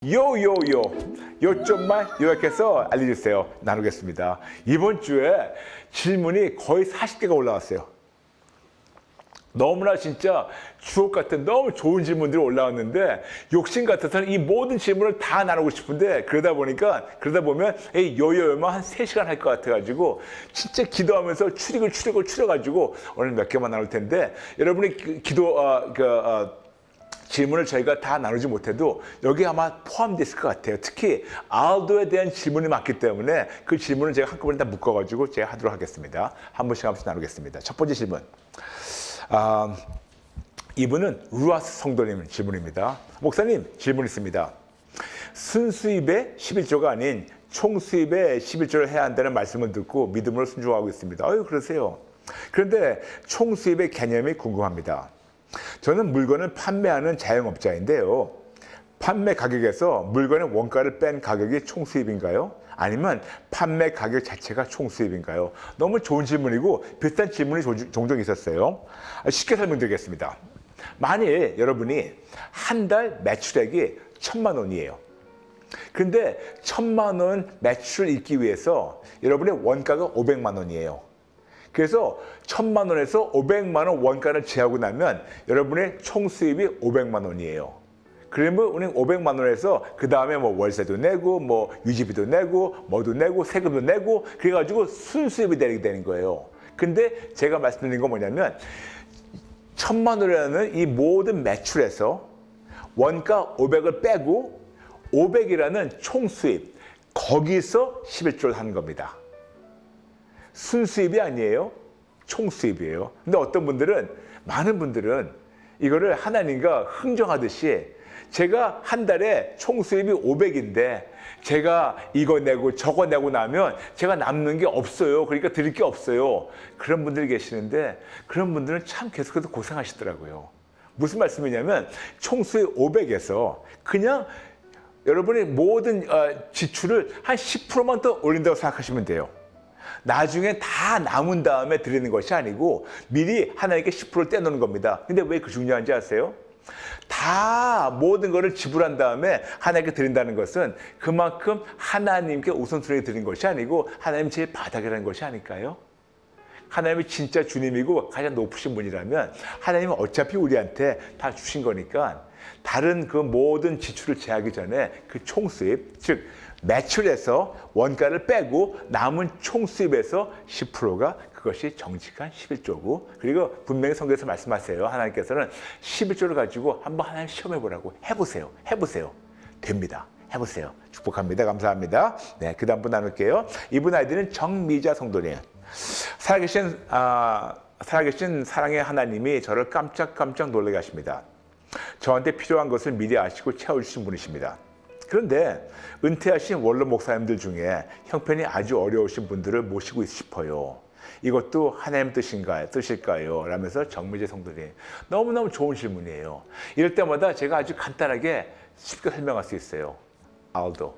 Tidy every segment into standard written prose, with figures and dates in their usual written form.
요요요 요점만 요약해서 알려주세요. 나누겠습니다. 이번 주에 질문이 거의 40개가 올라왔어요. 너무나 진짜 주옥 같은 너무 좋은 질문들이 올라왔는데 욕심 같아서는 이 모든 질문을 다 나누고 싶은데 그러다 보면 이 요요요만 한 3시간 할 것 같아가지고 진짜 기도하면서 추려가지고 오늘 몇 개만 나눌 텐데 여러분의 질문을 저희가 다 나누지 못해도 여기 아마 포함되어 있을 것 같아요. 특히 알도에 대한 질문이 많기 때문에 그 질문을 제가 한꺼번에 다 묶어가지고 제가 하도록 하겠습니다. 한 번씩 나누겠습니다. 첫 번째 질문. 이분은 루아스 성도님 질문입니다. 목사님 질문 있습니다. 순수입의 11조가 아닌 총수입의 11조를 해야 한다는 말씀을 듣고 믿음으로 순종하고 있습니다. 아유 그러세요. 그런데 총수입의 개념이 궁금합니다. 저는 물건을 판매하는 자영업자인데요. 판매 가격에서 물건의 원가를 뺀 가격이 총수입인가요? 아니면 판매 가격 자체가 총수입인가요? 너무 좋은 질문이고 비슷한 질문이 종종 있었어요. 쉽게 설명드리겠습니다. 만일 여러분이 한 달 매출액이 1,000만 원이에요. 근데 1,000만 원 매출을 잇기 위해서 여러분의 원가가 500만 원이에요. 그래서 1,000만 원에서 500만 원 원가를 제하고 나면 여러분의 총 수입이 500만 원이에요. 그러면 우리는 500만 원에서 그 다음에 뭐 월세도 내고 뭐 유지비도 내고 뭐도 내고 세금도 내고 그래가지고 순수입이 되는 거예요. 근데 제가 말씀드린 건 뭐냐면 1,000만 원이라는 이 모든 매출에서 원가 500을 빼고 500이라는 총 수입 거기서 11조를 하는 겁니다. 순수입이 아니에요. 총수입이에요. 근데 많은 분들은 이거를 하나님과 흥정하듯이 제가 한 달에 총수입이 500인데 제가 이거 내고 저거 내고 나면 제가 남는 게 없어요. 그러니까 드릴 게 없어요. 그런 분들이 계시는데 그런 분들은 참 계속해서 고생하시더라고요. 무슨 말씀이냐면 총수입 500에서 그냥 여러분의 모든 지출을 한 10%만 더 올린다고 생각하시면 돼요. 나중에 다 남은 다음에 드리는 것이 아니고 미리 하나님께 10%를 떼놓는 겁니다. 근데 왜 그 중요한지 아세요? 다 모든 것을 지불한 다음에 하나님께 드린다는 것은 그만큼 하나님께 우선순위에 드린 것이 아니고 하나님 제일 바닥이라는 것이 아닐까요? 하나님이 진짜 주님이고 가장 높으신 분이라면 하나님은 어차피 우리한테 다 주신 거니까 다른 그 모든 지출을 제하기 전에 그 총수입, 즉 매출에서 원가를 빼고 남은 총수입에서 10%가 그것이 정직한 11조고 그리고 분명히 성경에서 말씀하세요. 하나님께서는 11조를 가지고 한번 하나님 시험해보라고 해보세요. 됩니다. 해보세요. 축복합니다. 감사합니다. 네, 그 다음 분 나눌게요. 이분 아이디는 정미자 성도님. 살아계신 사랑의 하나님이 저를 깜짝 놀라게 하십니다. 저한테 필요한 것을 미리 아시고 채워주신 분이십니다. 그런데 은퇴하신 원로 목사님들 중에 형편이 아주 어려우신 분들을 모시고 싶어요. 이것도 하나님 뜻일까요? 라면서 정미재 성도님. 너무너무 좋은 질문이에요. 이럴 때마다 제가 아주 간단하게 쉽게 설명할 수 있어요. 알도,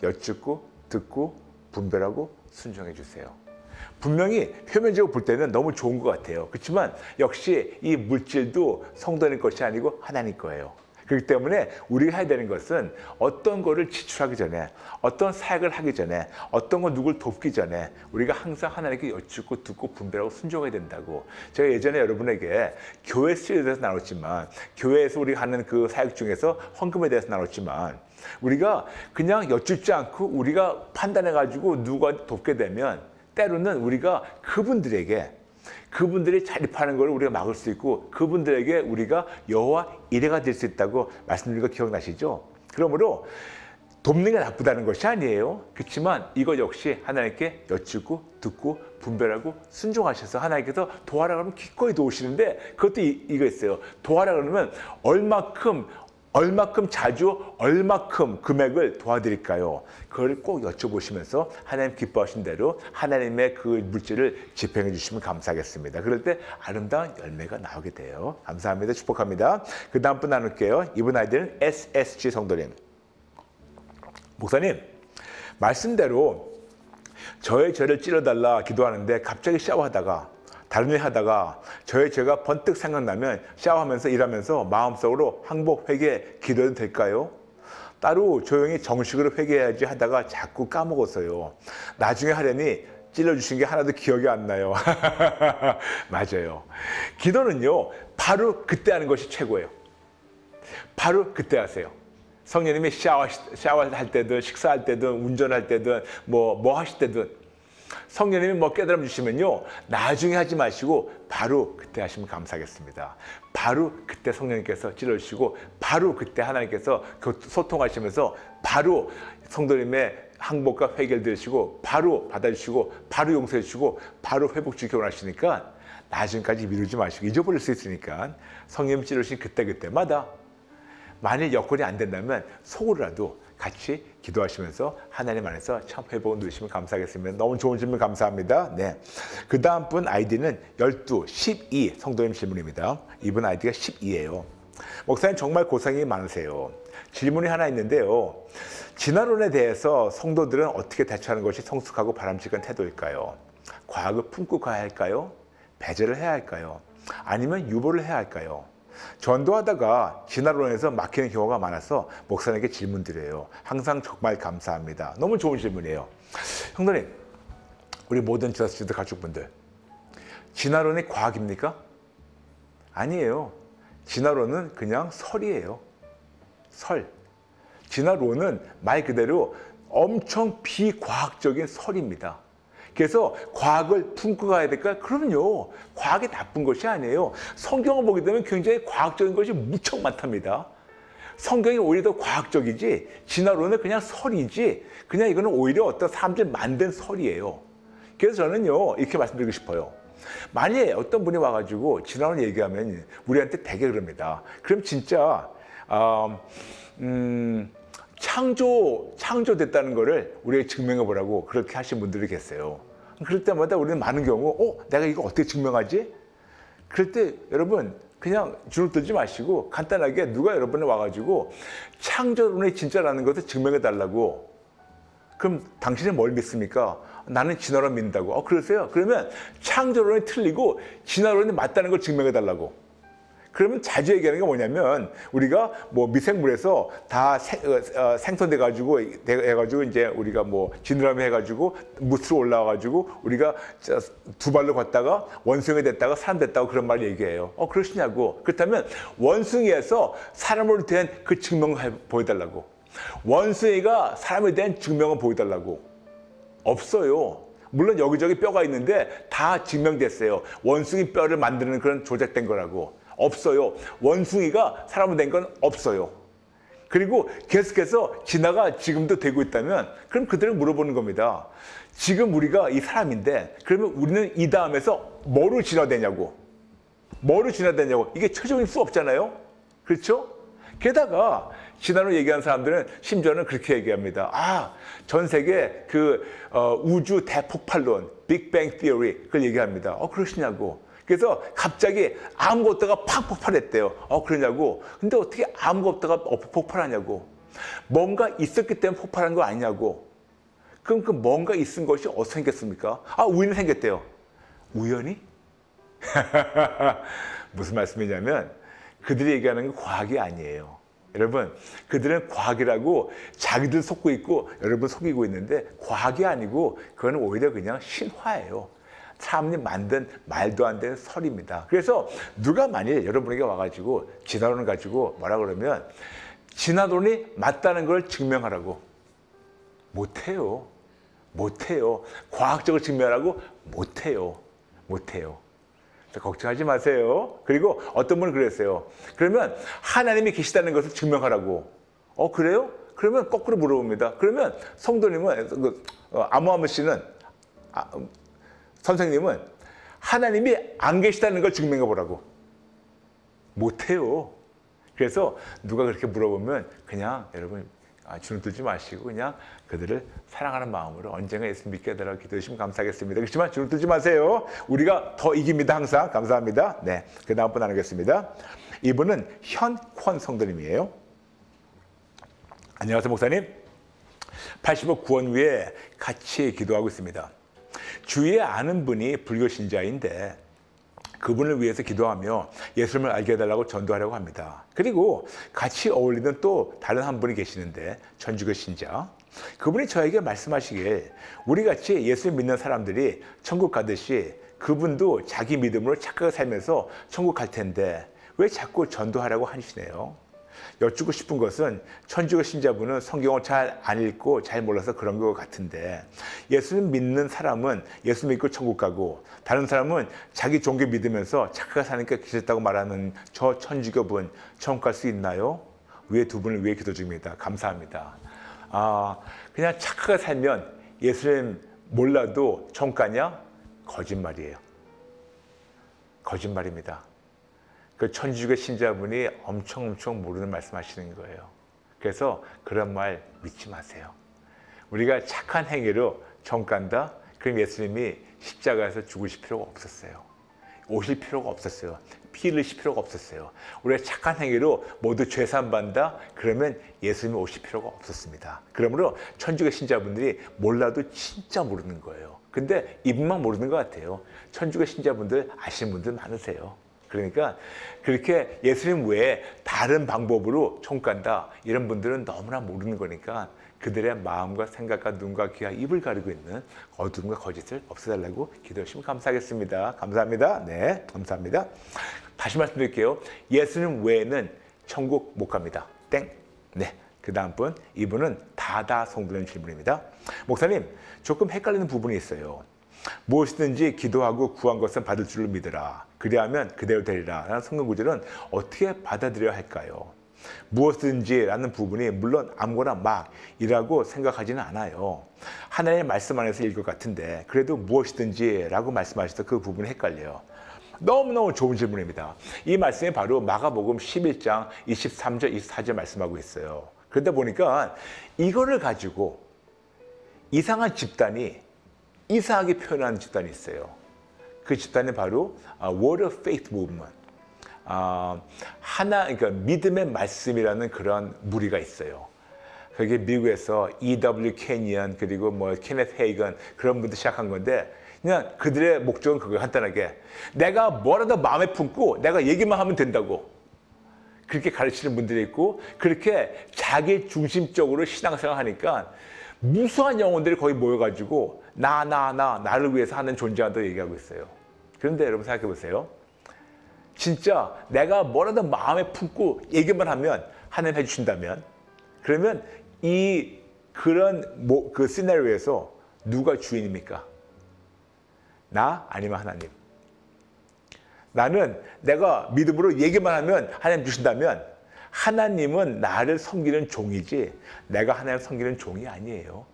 여쭙고 듣고 분별하고 순종해 주세요. 분명히 표면적으로 볼 때는 너무 좋은 것 같아요. 그렇지만 역시 이 물질도 성도님 것이 아니고 하나님 거예요. 그렇기 때문에 우리가 해야 되는 것은 어떤 거를 지출하기 전에 어떤 사역을 하기 전에 어떤 거 누굴 돕기 전에 우리가 항상 하나님께 여쭙고 듣고 분별하고 순종해야 된다고. 제가 예전에 여러분에게 교회 수요에 대해서 나눴지만 교회에서 우리가 하는 그 사역 중에서 헌금에 대해서 나눴지만 우리가 그냥 여쭙지 않고 우리가 판단해가지고 누가 돕게 되면 때로는 우리가 그분들이 자립하는 걸 우리가 막을 수 있고 그분들에게 우리가 여호와 이레가 될 수 있다고 말씀드린 거 기억나시죠? 그러므로 돕는 게 나쁘다는 것이 아니에요. 그렇지만 이것 역시 하나님께 여쭙고 듣고 분별하고 순종하셔서 하나님께서 도와라 그러면 기꺼이 도우시는데 그것도 이거 있어요. 도와라 그러면 얼마큼 자주 얼마큼 금액을 도와드릴까요? 그걸 꼭 여쭤보시면서 하나님 기뻐하신 대로 하나님의 그 물질을 집행해 주시면 감사하겠습니다. 그럴 때 아름다운 열매가 나오게 돼요. 감사합니다. 축복합니다. 그 다음 분 나눌게요. 이분 아이디는 SSG 성도님. 목사님, 말씀대로 저의 죄를 찔러달라 기도하는데 갑자기 샤워하다가 다른 일 하다가 저의 죄가 번뜩 생각나면 샤워하면서 일하면서 마음속으로 항복, 회개, 기도해도 될까요? 따로 조용히 정식으로 회개해야지 하다가 자꾸 까먹었어요. 나중에 하려니 찔러주신 게 하나도 기억이 안 나요. 맞아요. 기도는요, 바로 그때 하는 것이 최고예요. 바로 그때 하세요. 성령님이 샤워할 때든 식사할 때든 운전할 때든 뭐 하실 때든 성령님이 뭐 깨달음 주시면요, 나중에 하지 마시고 바로 그때 하시면 감사하겠습니다. 바로 그때 성령님께서 찔러주시고 바로 그때 하나님께서 소통하시면서 바로 성도님의 항복과 회개를 들으시고 바로 받아주시고 바로 용서해 주시고 바로 회복주기 원하시니까 나중까지 미루지 마시고 잊어버릴 수 있으니까 성령님 찔러주신 그때마다 만일 여건이 안 된다면 속으로라도 같이 기도하시면서 하나님 안에서 참 회복을 누리시면 감사하겠습니다. 너무 좋은 질문 감사합니다. 네. 그 다음 분 아이디는 12 성도님 질문입니다. 이분 아이디가 12예요. 목사님 정말 고생이 많으세요. 질문이 하나 있는데요. 진화론에 대해서 성도들은 어떻게 대처하는 것이 성숙하고 바람직한 태도일까요? 과학을 품고 가야 할까요? 배제를 해야 할까요? 아니면 유보를 해야 할까요? 전도하다가 진화론에서 막히는 경우가 많아서 목사님에게 질문 드려요. 항상 정말 감사합니다. 너무 좋은 질문이에요. 형님, 우리 모든 지사스튜디오 가족분들, 진화론이 과학입니까? 아니에요. 진화론은 그냥 설이에요. 설. 진화론은 말 그대로 엄청 비과학적인 설입니다. 그래서 과학을 품고 가야 될까요? 그럼요. 과학이 나쁜 것이 아니에요. 성경을 보게 되면 굉장히 과학적인 것이 무척 많답니다. 성경이 오히려 더 과학적이지 진화론은 그냥 설이지 그냥 이거는 오히려 어떤 사람들이 만든 설이에요. 그래서 저는요 이렇게 말씀드리고 싶어요. 만약에 어떤 분이 와가지고 진화론 얘기하면 우리한테 되게 그럽니다. 그럼 진짜 창조됐다는 거를 우리에게 증명해 보라고 그렇게 하신 분들이 계세요. 그럴 때마다 우리는 많은 경우 내가 이거 어떻게 증명하지? 그럴 때 여러분 그냥 주눅 들지 마시고 간단하게 누가 여러분에 와가지고 창조론이 진짜라는 것을 증명해 달라고. 그럼 당신은 뭘 믿습니까? 나는 진화론 믿는다고. 그러세요? 그러면 창조론이 틀리고 진화론이 맞다는 걸 증명해 달라고. 그러면 자주 얘기하는 게 뭐냐면 우리가 뭐 미생물에서 다 생성돼 가지고 해가지고 이제 우리가 뭐 지느러미 해가지고 무스로 올라와가지고 우리가 두 발로 걷다가 원숭이 됐다가 사람 됐다고 그런 말 얘기해요. 그러시냐고. 그렇다면 원숭이에서 사람으로 된 그 증명을 보여달라고. 원숭이가 사람에 대한 증명을 보여달라고. 없어요. 물론 여기저기 뼈가 있는데 다 증명됐어요. 원숭이 뼈를 만드는 그런 조작된 거라고. 없어요. 원숭이가 사람으로 된 건 없어요. 그리고 계속해서 진화가 지금도 되고 있다면 그럼 그들을 물어보는 겁니다. 지금 우리가 이 사람인데 그러면 우리는 이 다음에서 뭐로 진화되냐고. 뭐로 진화되냐고. 이게 최종일 수 없잖아요. 그렇죠? 게다가 진화로 얘기하는 사람들은 심지어는 그렇게 얘기합니다. 전 세계 우주 대폭발론, 빅뱅 티어리 그걸 얘기합니다. 그러시냐고. 그래서 갑자기 아무것도가 팍 폭발했대요. 그러냐고. 근데 어떻게 아무것도가 폭발하냐고. 뭔가 있었기 때문에 폭발한 거 아니냐고. 그럼 그 뭔가 있은 것이 어떻게 생겼습니까? 우연히 생겼대요. 우연히? 무슨 말씀이냐면 그들이 얘기하는 건 과학이 아니에요. 여러분, 그들은 과학이라고 자기들 속고 있고 여러분 속이고 있는데 과학이 아니고 그건 오히려 그냥 신화예요. 사람이 만든 말도 안 되는 설입니다. 그래서 누가 만일 여러분에게 와가지고 진화론을 가지고 뭐라 그러면 진화론이 맞다는 걸 증명하라고. 못해요. 과학적으로 증명하라고 못해요. 걱정하지 마세요. 그리고 어떤 분은 그랬어요. 그러면 하나님이 계시다는 것을 증명하라고. 그래요? 그러면 거꾸로 물어봅니다. 그러면 성도님은 아무아무 씨는 선생님은 하나님이 안 계시다는 걸 증명해 보라고. 못해요. 그래서 누가 그렇게 물어보면 그냥 여러분 주눅 들지 마시고 그냥 그들을 사랑하는 마음으로 언젠가 예수 믿게 해달라고 기도해주시면 감사하겠습니다. 그렇지만 주눅 들지 마세요. 우리가 더 이깁니다. 항상. 감사합니다. 네, 그 다음 분 나누겠습니다. 이분은 현권 성도님이에요. 안녕하세요 목사님. 80억 구원 후에 같이 기도하고 있습니다. 주위에 아는 분이 불교 신자인데 그분을 위해서 기도하며 예수님을 알게 해달라고 전도하려고 합니다. 그리고 같이 어울리는 또 다른 한 분이 계시는데 천주교 신자. 그분이 저에게 말씀하시길 우리같이 예수를 믿는 사람들이 천국 가듯이 그분도 자기 믿음으로 착하게 살면서 천국 갈 텐데 왜 자꾸 전도하라고 하시네요. 여쭙고 싶은 것은 천주교 신자분은 성경을 잘 안 읽고 잘 몰라서 그런 것 같은데 예수님 믿는 사람은 예수 믿고 천국 가고 다른 사람은 자기 종교 믿으면서 착하게 사니까 기셨다고 말하는 저 천주교분 천국 갈 수 있나요? 위에 두 분을 위해 기도 중입니다. 감사합니다. 그냥 착하게 살면 예수님 몰라도 천국 가냐? 거짓말이에요. 거짓말입니다. 그 천주교 신자분이 엄청 모르는 말씀하시는 거예요. 그래서 그런 말 믿지 마세요. 우리가 착한 행위로 천국 간다? 그럼 예수님이 십자가에서 죽으실 필요가 없었어요. 오실 필요가 없었어요. 피 흘리실 필요가 없었어요. 우리가 착한 행위로 모두 죄산 받는다? 그러면 예수님이 오실 필요가 없었습니다. 그러므로 천주교 신자분들이 몰라도 진짜 모르는 거예요. 근데 이분만 모르는 것 같아요. 천주교 신자분들 아시는 분들 많으세요. 그러니까 그렇게 예수님 외에 다른 방법으로 천국 간다 이런 분들은 너무나 모르는 거니까 그들의 마음과 생각과 눈과 귀와 입을 가리고 있는 어둠과 거짓을 없애달라고 기도하시면 감사하겠습니다. 감사합니다. 네, 감사합니다. 다시 말씀드릴게요. 예수님 외에는 천국 못 갑니다. 땡. 네. 그 다음 분, 이분은 다다 성도님 질문입니다. 목사님, 조금 헷갈리는 부분이 있어요. 무엇이든지 기도하고 구한 것은 받을 줄로 믿으라. 그리하면 그대로 되리라. 라는 성경 구절은 어떻게 받아들여야 할까요? 무엇이든지 라는 부분이 물론 아무거나 막이라고 생각하지는 않아요. 하나님의 말씀 안에서 읽을 것 같은데 그래도 무엇이든지 라고 말씀하셔서 그 부분이 헷갈려요. 너무너무 좋은 질문입니다. 이 말씀이 바로 마가복음 11장 23절, 24절 말씀하고 있어요. 그러다 보니까 이거를 가지고 이상한 집단이 이상하게 표현하는 집단이 있어요. 그 집단이 바로 Word of Faith Movement. 그러니까 믿음의 말씀이라는 그런 무리가 있어요. 그게 미국에서 E.W. 케니언 그리고 케네스 헤이건 그런 분들 시작한 건데 그냥 그들의 목적은 그거 간단하게 내가 뭐라도 마음에 품고 내가 얘기만 하면 된다고 그렇게 가르치는 분들이 있고 그렇게 자기 중심적으로 신앙생활 하니까 무수한 영혼들이 거기 모여가지고 나를 위해서 하는 존재한다고 얘기하고 있어요. 그런데 여러분 생각해 보세요. 진짜 내가 뭐라도 마음에 품고 얘기만 하면 하나님 해주신다면 그러면 그 시나리오에서 누가 주인입니까? 나 아니면 하나님? 나는 내가 믿음으로 얘기만 하면 하나님 주신다면 하나님은 나를 섬기는 종이지 내가 하나님을 섬기는 종이 아니에요.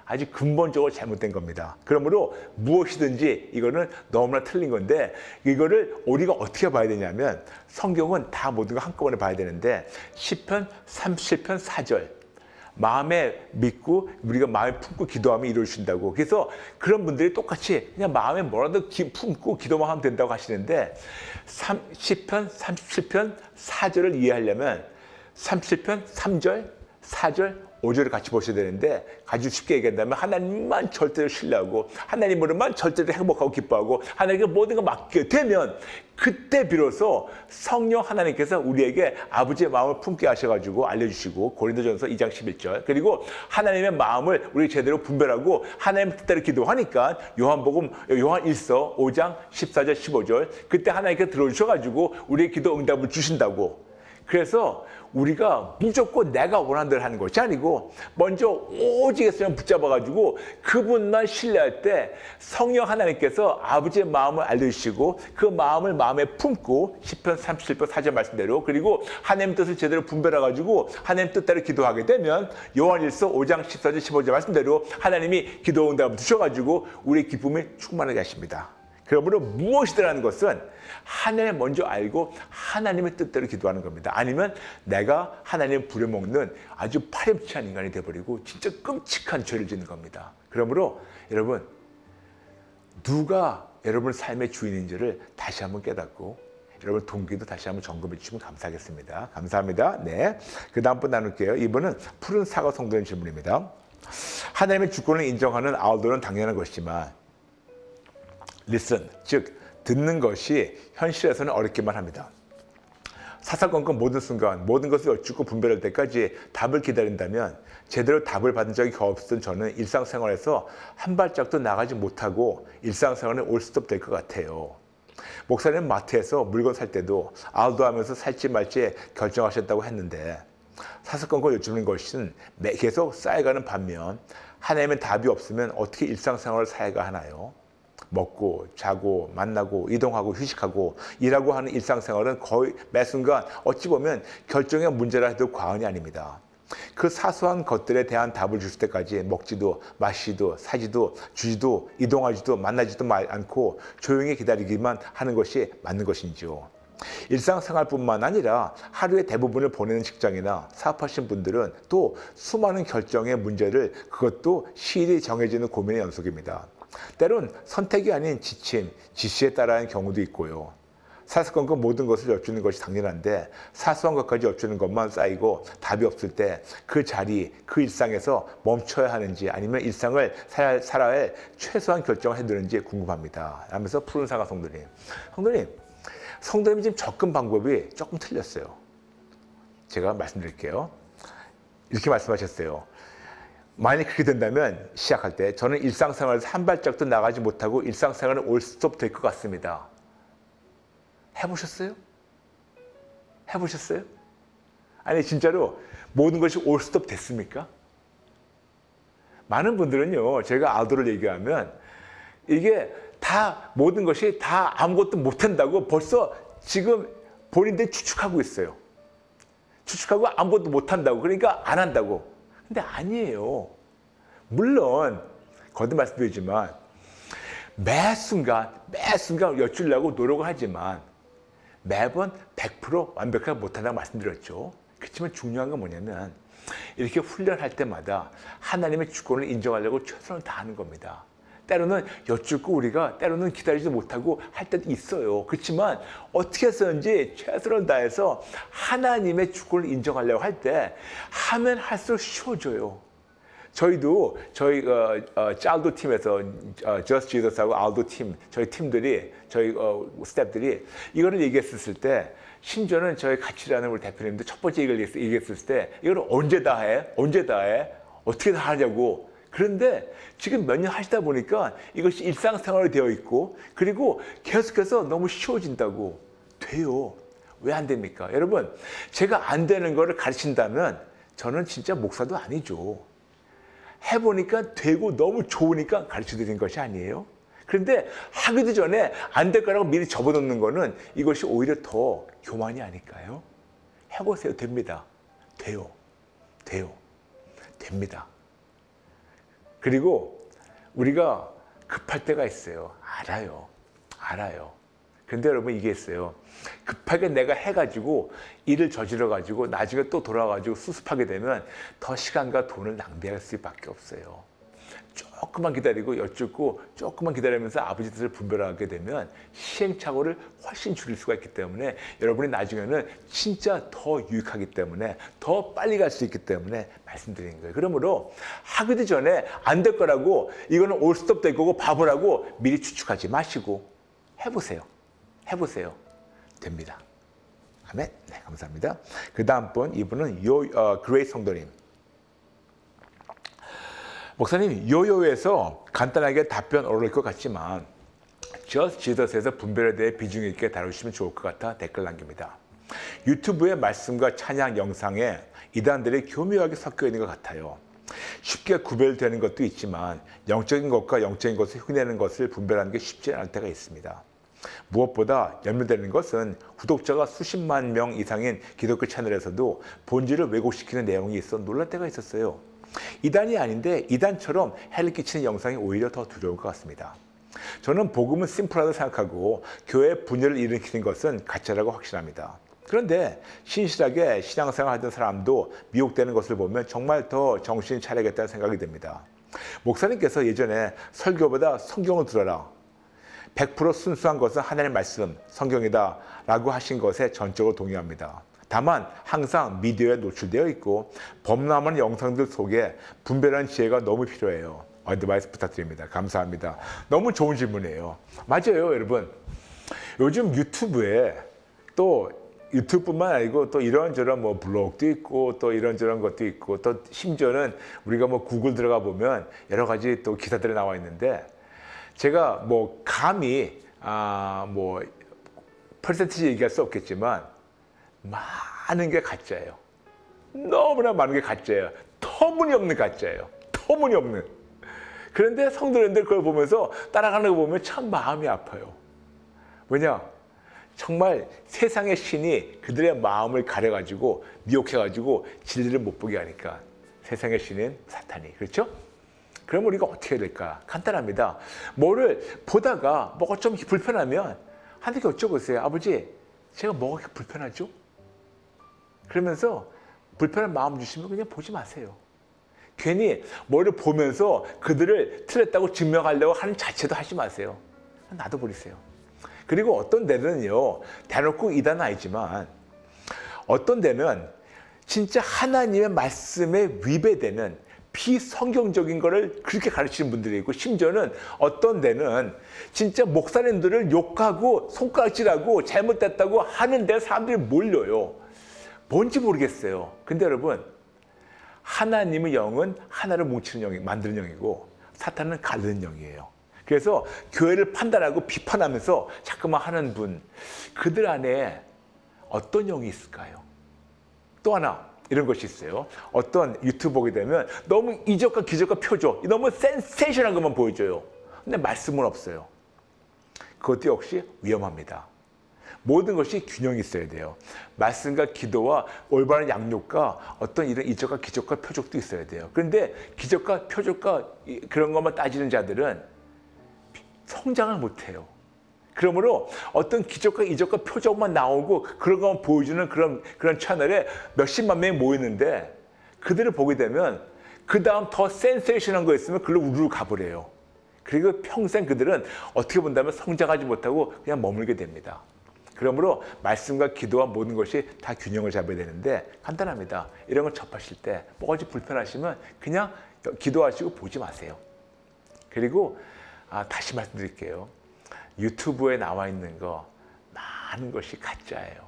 아주 근본적으로 잘못된 겁니다. 그러므로 무엇이든지 이거는 너무나 틀린 건데 이거를 우리가 어떻게 봐야 되냐면 성경은 다 모든 거 한꺼번에 봐야 되는데 시편 37편 4절 마음에 믿고 우리가 마음에 품고 기도하면 이루어진다고. 그래서 그런 분들이 똑같이 그냥 마음에 뭐라도 품고 기도만 하면 된다고 하시는데 시편 37편 4절을 이해하려면 37편 3절, 4절, 5절을 같이 보셔야 되는데 아주 쉽게 얘기한다면 하나님만 절대로 신뢰하고 하나님으로만 절대로 행복하고 기뻐하고 하나님께 모든 걸 맡게 되면 그때 비로소 성령 하나님께서 우리에게 아버지의 마음을 품게 하셔가지고 알려주시고 고린도전서 2장 11절 그리고 하나님의 마음을 우리 제대로 분별하고 하나님의 뜻대로 기도하니까 요한 1서 5장 14절 15절 그때 하나님께 들어오셔가지고 우리의 기도 응답을 주신다고. 그래서 우리가 무조건 내가 원하는 대로 하는 것이 아니고 먼저 오직 예수님을 붙잡아가지고 그분만 신뢰할 때 성령 하나님께서 아버지의 마음을 알려주시고 그 마음을 마음에 품고 시편 37편 4절 말씀대로 그리고 하나님 뜻을 제대로 분별해가지고 하나님 뜻대로 기도하게 되면 요한일서 5장 14절 15절 말씀대로 하나님이 기도 응답을 주셔가지고 우리의 기쁨이 충만하게 하십니다. 그러므로 무엇이더라는 것은 하나님을 먼저 알고 하나님의 뜻대로 기도하는 겁니다. 아니면 내가 하나님을 부려먹는 아주 파렴치한 인간이 되어버리고 진짜 끔찍한 죄를 짓는 겁니다. 그러므로 여러분 누가 여러분 삶의 주인인지를 다시 한번 깨닫고 여러분 동기도 다시 한번 점검해 주시면 감사하겠습니다. 감사합니다. 네, 그 다음 분 나눌게요. 이번은 푸른 사과 성도님 질문입니다. 하나님의 주권을 인정하는 아울도는 당연한 것이지만 listen, 즉 듣는 것이 현실에서는 어렵기만 합니다. 사사건건 모든 순간 모든 것을 여쭙고 분별할 때까지 답을 기다린다면 제대로 답을 받은 적이 없던 저는 일상생활에서 한 발짝도 나가지 못하고 일상생활에 올스톱 될 것 같아요. 목사님은 마트에서 물건 살 때도 알도 하면서 살지 말지 결정하셨다고 했는데 사사건건 여쭙는 것은 계속 쌓여가는 반면 하나님의 답이 없으면 어떻게 일상생활을 살아가 하나요? 먹고 자고 만나고 이동하고 휴식하고 일하고 하는 일상생활은 거의 매 순간 어찌 보면 결정의 문제라 해도 과언이 아닙니다. 그 사소한 것들에 대한 답을 줄 때까지 먹지도 마시지도 사지도 주지도 이동하지도 만나지도 않고 조용히 기다리기만 하는 것이 맞는 것인지요. 일상생활뿐만 아니라 하루의 대부분을 보내는 직장이나 사업하신 분들은 또 수많은 결정의 문제를 그것도 시일이 정해지는 고민의 연속입니다. 때론 선택이 아닌 지침, 지시에 따라하는 경우도 있고요. 사사건건 모든 것을 여쭈는 것이 당연한데 사소한 것까지 여쭈는 것만 쌓이고 답이 없을 때 그 자리, 그 일상에서 멈춰야 하는지 아니면 일상을 살아야 할 최소한 결정을 해두는지 궁금합니다. 하면서 푸른 사과 성도님. 성도님 지금 접근 방법이 조금 틀렸어요. 제가 말씀드릴게요. 이렇게 말씀하셨어요. 만약 그렇게 된다면 시작할 때 저는 일상생활에서 한 발짝도 나가지 못하고 일상생활은 올스톱 될 것 같습니다. 해보셨어요? 해보셨어요? 아니 진짜로 모든 것이 올스톱 됐습니까? 많은 분들은요, 제가 아도를 얘기하면 이게 다 모든 것이 다 아무것도 못한다고 벌써 지금 본인들이 추측하고 있어요. 추측하고 아무것도 못한다고, 그러니까 안 한다고. 근데 아니에요. 물론 거듭 말씀드리지만 매 순간 여쭈려고 노력을 하지만 매번 100% 완벽하게 못한다고 말씀드렸죠. 그렇지만 중요한 건 뭐냐면 이렇게 훈련할 때마다 하나님의 주권을 인정하려고 최선을 다하는 겁니다. 때로는 여쭙고 우리가 때로는 기다리지 못하고 할 때도 있어요. 그렇지만 어떻게 해서든지 최선을 다해서 하나님의 주권을 인정하려고 할 때 하면 할수록 쉬워져요. 저희도 저희 짤도 팀에서 Just Jesus하고 알도 팀, 저희 팀들이 저희 스태프들이 이거를 얘기했을 때 심지어는 저희 같이 일하는 우리 대표님도 첫 번째 이걸 얘기했을 때 이걸 언제 다 해? 어떻게 다 하냐고. 그런데 지금 몇 년 하시다 보니까 이것이 일상생활이 되어 있고 그리고 계속해서 너무 쉬워진다고. 돼요. 왜 안 됩니까? 여러분, 제가 안 되는 거를 가르친다면 저는 진짜 목사도 아니죠. 해보니까 되고 너무 좋으니까 가르쳐드린 것이 아니에요. 그런데 하기도 전에 안 될 거라고 미리 접어놓는 거는 이것이 오히려 더 교만이 아닐까요? 해보세요. 됩니다. 됩니다. 그리고 우리가 급할 때가 있어요. 알아요. 근데 여러분 이게 있어요. 급하게 내가 해가지고 일을 저질러가지고 나중에 또 돌아와가지고 수습하게 되면 더 시간과 돈을 낭비할 수밖에 없어요. 조금만 기다리고 여쭙고 조금만 기다리면서 아버지 뜻을 분별하게 되면 시행착오를 훨씬 줄일 수가 있기 때문에 여러분이 나중에는 진짜 더 유익하기 때문에 더 빨리 갈 수 있기 때문에 말씀드리는 거예요. 그러므로 하기도 전에 안 될 거라고 이거는 올스톱 될 거고 바보라고 미리 추측하지 마시고 해보세요. 됩니다. 아멘. 네, 감사합니다. 그 다음 분, 이분은 그레이스 성도님. 목사님, 요요에서 간단하게 답변 얻을 것 같지만 Just Jesus에서 분별에 대해 비중 있게 다루시면 좋을 것 같아 댓글 남깁니다. 유튜브의 말씀과 찬양 영상에 이단들이 교묘하게 섞여 있는 것 같아요. 쉽게 구별되는 것도 있지만 영적인 것과 영적인 것을 흉내내는 것을 분별하는 게 쉽지 않을 때가 있습니다. 무엇보다 염려되는 것은 구독자가 수십만 명 이상인 기독교 채널에서도 본질을 왜곡시키는 내용이 있어 놀랄 때가 있었어요. 이단이 아닌데 이단처럼 해를 끼치는 영상이 오히려 더 두려울 것 같습니다. 저는 복음은 심플하다고 생각하고 교회의 분열을 일으키는 것은 가짜라고 확신합니다. 그런데 신실하게 신앙생활 하던 사람도 미혹되는 것을 보면 정말 더 정신 차려야겠다는 생각이 듭니다. 목사님께서 예전에 설교보다 성경을 들어라. 100% 순수한 것은 하나님의 말씀, 성경이다 라고 하신 것에 전적으로 동의합니다. 다만 항상 미디어에 노출되어 있고 범람한 영상들 속에 분별하는 지혜가 너무 필요해요. 어드바이스 부탁드립니다. 감사합니다. 너무 좋은 질문이에요. 맞아요, 여러분. 요즘 유튜브에 또 유튜브뿐만 아니고 또 이런저런 뭐 블로그도 있고 또 이런저런 것도 있고 또 심지어는 우리가 뭐 구글 들어가 보면 여러 가지 또 기사들이 나와 있는데 제가 뭐 감히 뭐 퍼센티지 얘기할 수 없겠지만 많은 게 가짜예요. 너무나 많은 게 가짜예요. 터무니없는 가짜예요. 터무니없는. 그런데 성도님들 그걸 보면서 따라가는 거 보면 참 마음이 아파요. 왜냐? 정말 세상의 신이 그들의 마음을 가려가지고 미혹해가지고 진리를 못 보게 하니까 세상의 신은 사탄이. 그렇죠? 그럼 우리가 어떻게 해야 될까? 간단합니다. 뭐를 보다가 뭐가 좀 불편하면 하나님께 여쭤보세요. 아버지, 제가 뭐가 이렇게 불편하죠? 그러면서 불편한 마음 주시면 그냥 보지 마세요. 괜히 뭐를 보면서 그들을 틀렸다고 증명하려고 하는 자체도 하지 마세요. 놔둬버리세요. 그리고 어떤 데는요, 대놓고 이단은 아니지만 어떤 데는 진짜 하나님의 말씀에 위배되는 비성경적인 거를 그렇게 가르치는 분들이 있고 심지어는 어떤 데는 진짜 목사님들을 욕하고 손가락질하고 잘못됐다고 하는데 사람들이 몰려요. 뭔지 모르겠어요. 근데 여러분, 하나님의 영은 하나를 뭉치는 영이 만드는 영이고 사탄은 가르는 영이에요. 그래서 교회를 판단하고 비판하면서 자꾸만 하는 분, 그들 안에 어떤 영이 있을까요? 또 하나 이런 것이 있어요. 어떤 유튜브 보게 되면 너무 이적과 기적과 표적, 너무 센세이션한 것만 보여줘요. 근데 말씀은 없어요. 그것도 역시 위험합니다. 모든 것이 균형이 있어야 돼요. 말씀과 기도와 올바른 양육과 어떤 이런 이적과 기적과 표적도 있어야 돼요. 그런데 기적과 표적과 그런 것만 따지는 자들은 성장을 못해요. 그러므로 어떤 기적과 이적과 표적만 나오고 그런 것만 보여주는 그런 채널에 몇십만 명이 모이는데 그들을 보게 되면 그 다음 더 센세이션한 거 있으면 그걸로 우르르 가버려요. 그리고 평생 그들은 어떻게 본다면 성장하지 못하고 그냥 머물게 됩니다. 그러므로 말씀과 기도와 모든 것이 다 균형을 잡아야 되는데 간단합니다. 이런 걸 접하실 때 뭐가 좀 불편하시면 그냥 기도하시고 보지 마세요. 그리고 다시 말씀드릴게요. 유튜브에 나와 있는 거 많은 것이 가짜예요.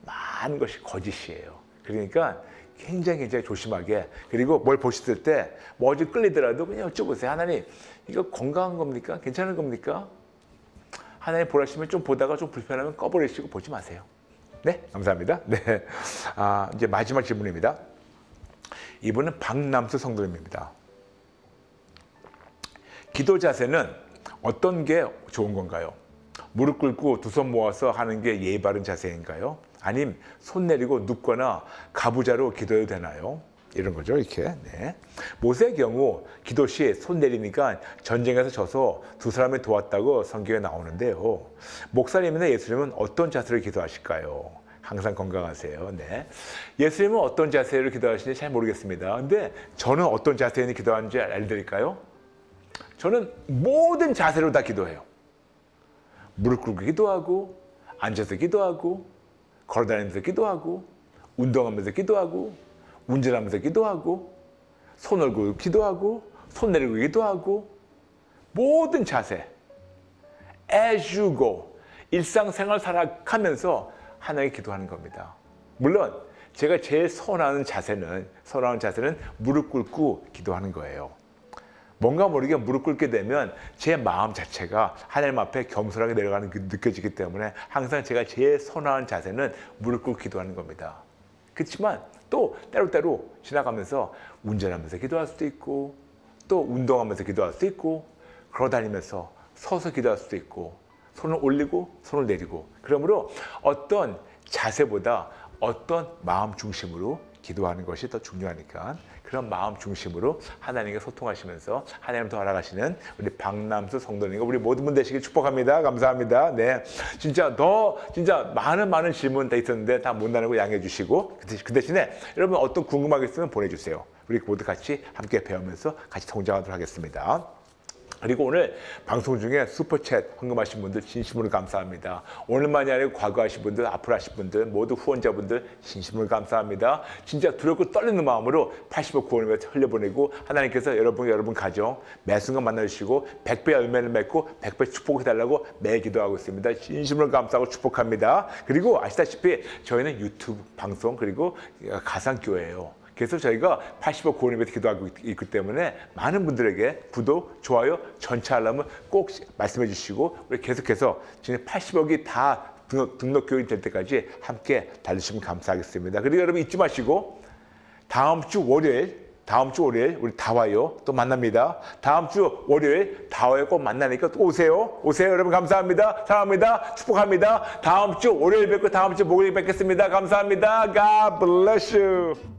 많은 것이 거짓이에요. 그러니까 굉장히 조심하게, 그리고 뭘 보셨을 때 뭐 좀 끌리더라도 그냥 여쭤보세요. 하나님, 이거 건강한 겁니까? 괜찮은 겁니까? 하나님 보라시면 좀 보다가 좀 불편하면 꺼버리시고 보지 마세요. 네, 감사합니다. 네, 이제 마지막 질문입니다. 이분은 박남수 성도님입니다. 기도 자세는 어떤 게 좋은 건가요? 무릎 꿇고 두 손 모아서 하는 게 예의 바른 자세인가요? 아님 손 내리고 눕거나 가부좌로 기도해도 되나요? 이런 거죠, 이렇게. 네. 모세의 경우 기도 시 손 내리니까 전쟁에서 져서 두 사람이 도왔다고 성경에 나오는데요. 목사님이나 예수님은 어떤 자세로 기도하실까요? 항상 건강하세요. 네. 예수님은 어떤 자세로 기도하시는지 잘 모르겠습니다. 근데 저는 어떤 자세로 기도하는지 알려드릴까요? 저는 모든 자세로 다 기도해요. 무릎 꿇고 기도하고, 앉아서 기도하고, 걸어다니면서 기도하고, 운동하면서 기도하고, 운전하면서 기도하고, 손 얼고 기도하고, 손 내리고 기도하고, 모든 자세, as you go, 일상생활 살아가면서 하나님께 기도하는 겁니다. 물론 제가 제일 선호하는 자세는 무릎 꿇고 기도하는 거예요. 뭔가 모르게 무릎 꿇게 되면 제 마음 자체가 하나님 앞에 겸손하게 내려가는 게 느껴지기 때문에 항상 제가 제일 선호하는 자세는 무릎 꿇고 기도하는 겁니다. 그렇지만 또 때로때로 지나가면서 운전하면서 기도할 수도 있고, 또 운동하면서 기도할 수도 있고, 걸어다니면서 서서 기도할 수도 있고, 손을 올리고 손을 내리고. 그러므로 어떤 자세보다 어떤 마음 중심으로 기도하는 것이 더 중요하니까 그런 마음 중심으로 하나님과 소통하시면서 하나님 더 알아가시는 우리 박남수 성도님과 우리 모든 분 되시길 축복합니다. 감사합니다. 네, 진짜 많은 질문 다 있었는데 다 못 나누고 양해해 주시고 그 대신에 여러분 어떤 궁금한 게 있으면 보내주세요. 우리 모두 같이 함께 배우면서 같이 성장하도록 하겠습니다. 그리고 오늘 방송 중에 슈퍼챗 헌금하신 분들 진심으로 감사합니다. 오늘만이 아니고 과거 하신 분들, 앞으로 하신 분들, 모두 후원자분들 진심으로 감사합니다. 진짜 두렵고 떨리는 마음으로 80억 구원을 흘려보내고 하나님께서 여러분 가정 매 순간 만나주시고 100배 열매를 맺고 100배 축복해달라고 매일 기도하고 있습니다. 진심으로 감사하고 축복합니다. 그리고 아시다시피 저희는 유튜브 방송 그리고 가상교회예요. 그래서 저희가 80억 구원을 위해서 기도하고 있기 때문에 많은 분들에게 구독, 좋아요, 전체 알람을 꼭 말씀해 주시고 우리 계속해서 지금 80억이 다 등록 교인이 될 때까지 함께 달려주시면 감사하겠습니다. 그리고 여러분 잊지 마시고 다음 주 월요일 우리 다와요 또 만납니다. 다음 주 월요일 다와요 꼭 만나니까 또 오세요. 여러분 감사합니다. 사랑합니다. 축복합니다. 다음 주 월요일 뵙고 다음 주 목요일 뵙겠습니다. 감사합니다. God bless you.